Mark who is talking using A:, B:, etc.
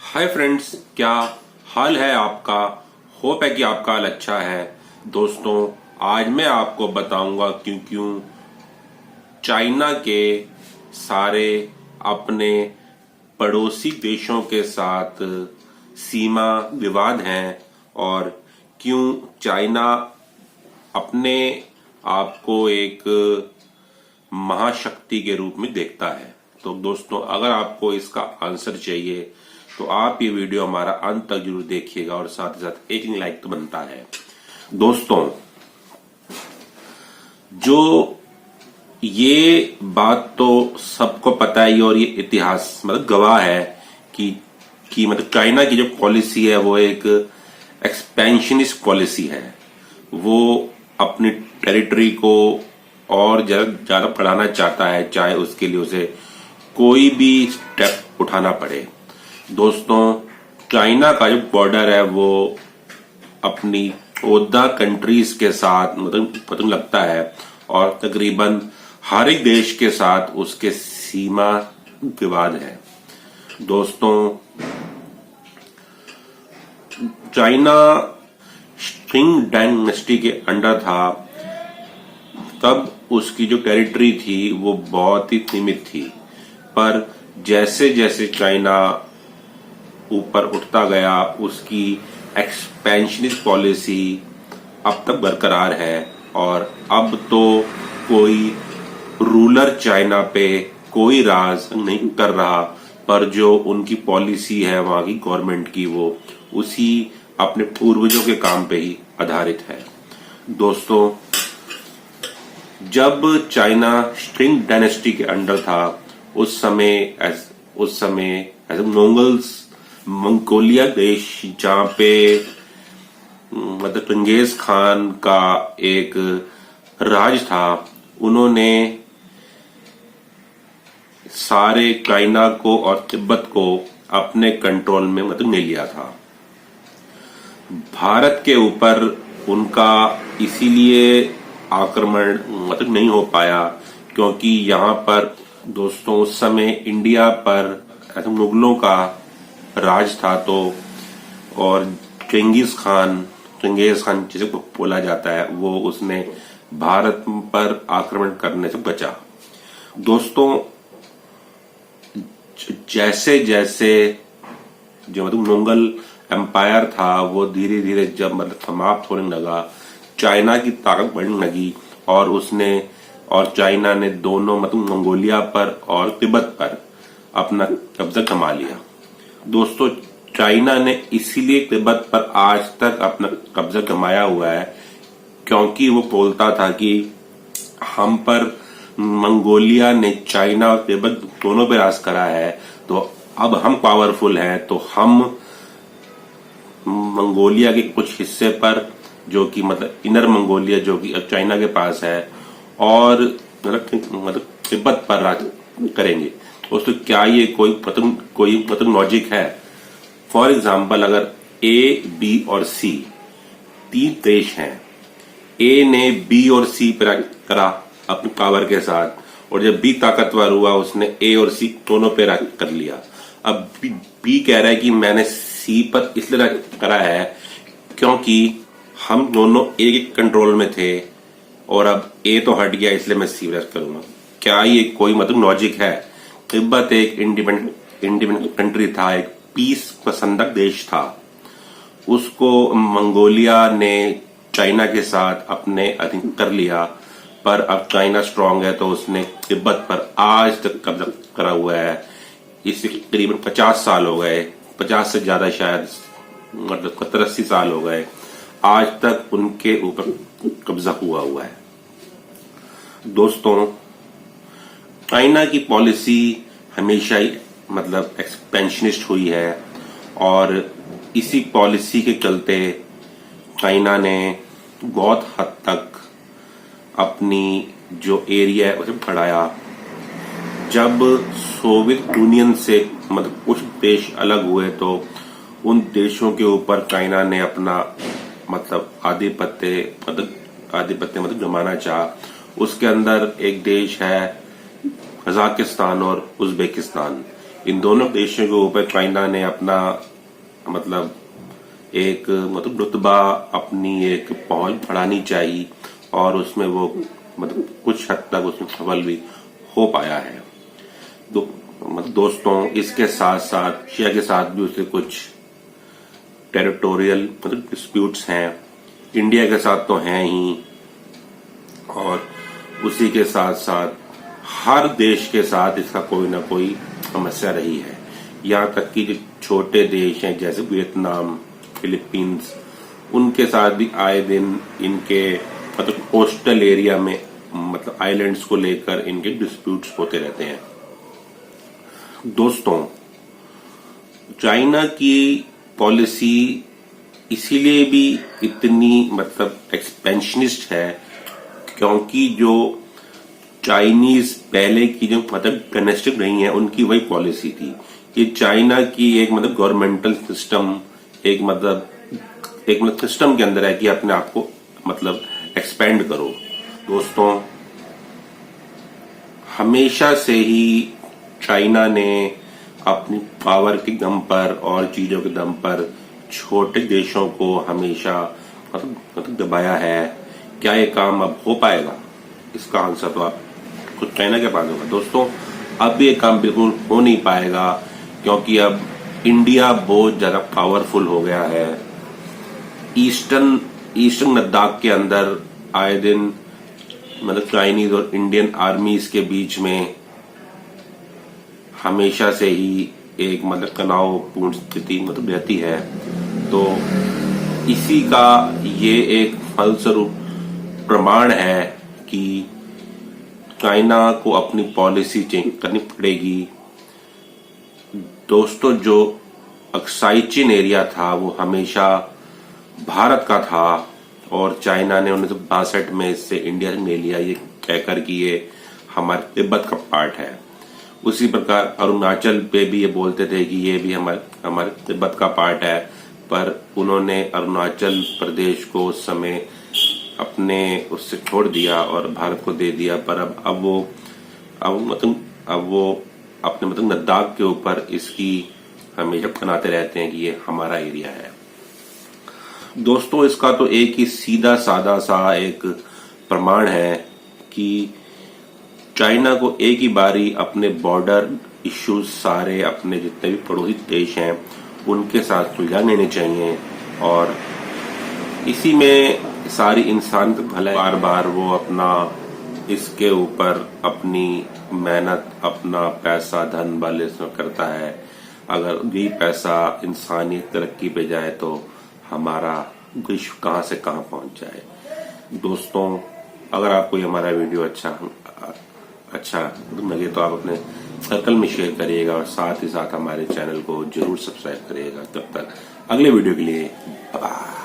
A: Hi friends, क्या हाल है आपका। होप है कि आपका हाल अच्छा है। दोस्तों, आज मैं आपको बताऊंगा क्यों क्यों चाइना के सारे अपने पड़ोसी देशों के साथ सीमा विवाद हैं और क्यों चाइना अपने आप को एक महाशक्ति के रूप में देखता है। तो दोस्तों, अगर आपको इसका आंसर चाहिए तो आप ये वीडियो हमारा अंत तक जरूर देखिएगा और साथ ही साथ एक लाइक तो बनता है। दोस्तों, जो ये बात तो सबको पता है और ये इतिहास गवाह है कि चाइना की जो पॉलिसी है वो एक एक्सपेंशनिस्ट पॉलिसी है। वो अपनी टेरिटरी को और ज्यादा बढ़ाना चाहता है, चाहे उसके लिए उसे कोई भी स्टेप उठाना पड़े। दोस्तों, चाइना का जो बॉर्डर है वो अपनी 14 कंट्रीज के साथ लगता है और तकरीबन हर एक देश के साथ उसके सीमा विवाद है। दोस्तों, चाइना शिंग डायनेस्टी के अंडर था, तब उसकी जो टेरिटरी थी वो बहुत ही सीमित थी। पर जैसे जैसे चाइना ऊपर उठता गया, उसकी एक्सपेंशनिस्ट पॉलिसी अब तक बरकरार है और अब तो कोई रूलर चाइना पे कोई राज नहीं कर रहा, पर जो उनकी पॉलिसी है वहां की गवर्नमेंट की, वो उसी अपने पूर्वजों के काम पे ही आधारित है। दोस्तों, जब चाइना शिंग डायनेस्टी के अंडर था, उस समय मंगोलिया देश, जहां पे चंगेज खान का एक राज था, उन्होंने सारे चाइना को और तिब्बत को अपने कंट्रोल में ले लिया था। भारत के ऊपर उनका इसीलिए आक्रमण नहीं हो पाया क्योंकि यहाँ पर दोस्तों उस समय इंडिया पर मुगलों का राज था। तो और चंगेज खान जिसे बोला जाता है, वो उसने भारत पर आक्रमण करने से बचा। दोस्तों, जैसे जैसे जो मुगल एम्पायर था वो धीरे धीरे जब समाप्त होने लगा, चाइना की ताकत बढ़ने लगी और चाइना ने दोनों मंगोलिया पर और तिब्बत पर अपना कब्जा जमा लिया। दोस्तों, चाइना ने इसीलिए तिब्बत पर आज तक अपना कब्जा जमाया हुआ है क्योंकि वो बोलता था कि हम पर मंगोलिया ने चाइना और तिब्बत दोनों पे राज करा है, तो अब हम पावरफुल हैं, तो हम मंगोलिया के कुछ हिस्से पर, जो कि इनर मंगोलिया जो कि चाइना के पास है, और तिब्बत पर राज करेंगे। दोस्तों, क्या ये कोई लॉजिक है? फॉर एग्जाम्पल, अगर ए, बी और सी 3 देश हैं, ए ने बी और सी पर राज करा अपनी पावर के साथ, और जब बी ताकतवर हुआ उसने ए और सी दोनों पे राज कर लिया। अब बी कह रहा है कि मैंने सी पर इसलिए राज करा है क्योंकि हम दोनों ए के कंट्रोल में थे और अब ए तो हट गया, इसलिए मैं सी पर राज करूंगा। क्या ये कोई लॉजिक है? तिब्बत एक इंडिपेंडेंट कंट्री था, एक पीस पसंदक देश था। उसको मंगोलिया ने चाइना के साथ अपने अधीन कर लिया, पर अब चाइना स्ट्रांग है तो उसने तिब्बत पर आज तक कब्जा करा हुआ है। इसे करीबन 50 साल हो गए, 50 से ज्यादा, शायद 70-80 साल हो गए, आज तक उनके ऊपर कब्जा हुआ है। दोस्तों, चाइना की पॉलिसी हमेशा ही एक्सपेंशनिस्ट हुई है और इसी पॉलिसी के चलते चाइना ने बहुत हद तक अपनी जो एरिया है उसे बढ़ाया। जब सोवियत यूनियन से कुछ देश अलग हुए तो उन देशों के ऊपर चाइना ने अपना आधिपत्य जमाना चाहा। उसके अंदर एक देश है कजाकिस्तान और उज्बेकिस्तान। इन दोनों देशों के ऊपर चाइना ने अपना मतलब एक मतलब रुतबा, अपनी एक पहुंच बढ़ानी चाहिए और उसमें वो मतलब कुछ हद तक उसमें सफल भी हो पाया है। मतलब दोस्तों, इसके साथ साथ रशिया के साथ भी उससे कुछ टेरिटोरियल मतलब डिस्प्यूट्स हैं, इंडिया के साथ तो हैं ही, और उसी के साथ साथ हर देश के साथ इसका कोई ना कोई समस्या रही है। यहाँ तक कि जो छोटे देश हैं जैसे वियतनाम, फिलीपींस, उनके साथ भी आए दिन इनके मतलब कोस्टल एरिया में मतलब आइलैंड्स को लेकर इनके डिस्प्यूट्स होते रहते हैं। दोस्तों, चाइना की पॉलिसी इसीलिए भी इतनी मतलब एक्सपेंशनिस्ट है क्योंकि जो चाइनीज पहले की जो मतलब डायनेस्टिक रही है उनकी वही पॉलिसी थी। ये चाइना की एक मतलब गवर्नमेंटल सिस्टम एक मतलब सिस्टम के अंदर है कि अपने आप को मतलब एक्सपेंड करो। दोस्तों, हमेशा से ही चाइना ने अपनी पावर के दम पर और चीजों के दम पर छोटे देशों को हमेशा मतलब दबाया है। क्या ये काम अब हो पाएगा? इसका आंसर तो आप खुद चाइना के पास होगा। दोस्तों, अब ये काम बिल्कुल हो नहीं पाएगा क्योंकि अब इंडिया बहुत ज्यादा पावरफुल हो गया है। ईस्टर्न लद्दाख के अंदर आए दिन मतलब चाइनीज और इंडियन आर्मीज के बीच में हमेशा से ही एक मतलब तनावपूर्ण स्थिति मतलब रहती है। तो इसी का ये एक फलस्वरूप प्रमाण है कि चाइना को अपनी पॉलिसी चेंज करनी पड़ेगी। दोस्तों, जो अक्साई चीन एरिया था वो हमेशा भारत का था और चाइना ने 1962 में इससे इंडिया ने ले लिया ये कहकर कि ये हमारे तिब्बत का पार्ट है। उसी प्रकार अरुणाचल पे भी ये बोलते थे कि ये भी हमारे तिब्बत का पार्ट है, पर उन्होंने अरुणाचल प्रदेश को उस समय अपने उससे छोड़ दिया और भारत को दे दिया। पर अब वो अपने मतलब लद्दाख के ऊपर इसकी हमेशा बनाते रहते हैं कि ये हमारा एरिया है। दोस्तों, इसका तो एक ही सीधा सादा सा एक प्रमाण है कि चाइना को एक ही बारी अपने बॉर्डर इश्यूज सारे अपने जितने भी पड़ोसी देश हैं उनके साथ सुलझा लेने चाहिए और इसी में सारी इंसान का भला। बार बार वो अपना इसके ऊपर अपनी मेहनत, अपना पैसा, धन बल इसमें करता है। अगर ये पैसा इंसानियत तरक्की पे जाए तो हमारा विश्व कहां से कहां पहुंच जाए। दोस्तों, अगर आपको ये हमारा वीडियो अच्छा लगे तो आप अपने सर्कल में शेयर करिएगा और साथ ही साथ हमारे चैनल को जरूर सब्सक्राइब करिएगा। तब तक अगले वीडियो के लिए बाय।